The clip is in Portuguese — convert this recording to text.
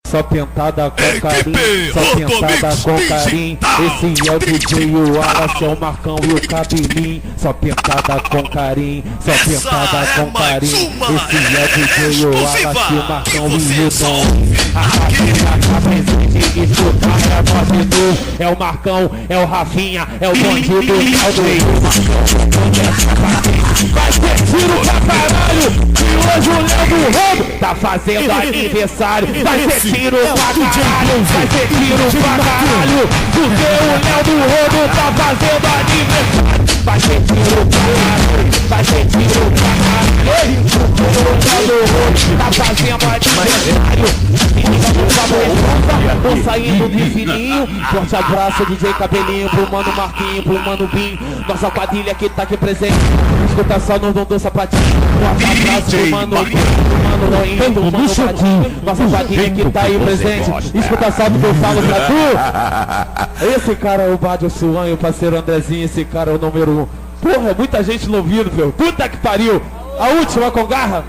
Só pintada com carinho, só pintada com carinho. Esse é o DJ, o Wallace, é o Marcão e o Cabelinho. Só pintada com carinho, só pintada com carinho. Esse é o DJ, o Wallace, o Marcão e o Tom. A Rafinha tá presente, escutar é bandido. É o Marcão, é o Rafinha, é o bandido, é o vai ter tiro pra caralho. E hoje o Léo do Roubo tá fazendo aniversário. Vai ter tiro pra caralho, vai ter tiro pra caralho. Porque o Léo do Roubo tá fazendo aniversário. Vai ter tiro pra caralho, vai ter tiro pra caralho. Porque o Léo do Roubo tá fazendo aniversário. Tô saindo de fininho. Forte abraço, DJ Cabelinho, pro mano Marquinho, pro mano Bim. Nossa quadrilha que tá aqui presente. Escuta só no dom do sapatinho. Forte abraço pro mano Bim, pro mano Noinho, pro mano Badinho. Nossa quadrilha que tá aí presente. Escuta só do que eu falo pra tu. Esse cara é o Badio Suan, o parceiro Andrezinho. Esse cara é o número 1. Porra, muita gente não ouvindo, meu. Puta que pariu. A última com garra.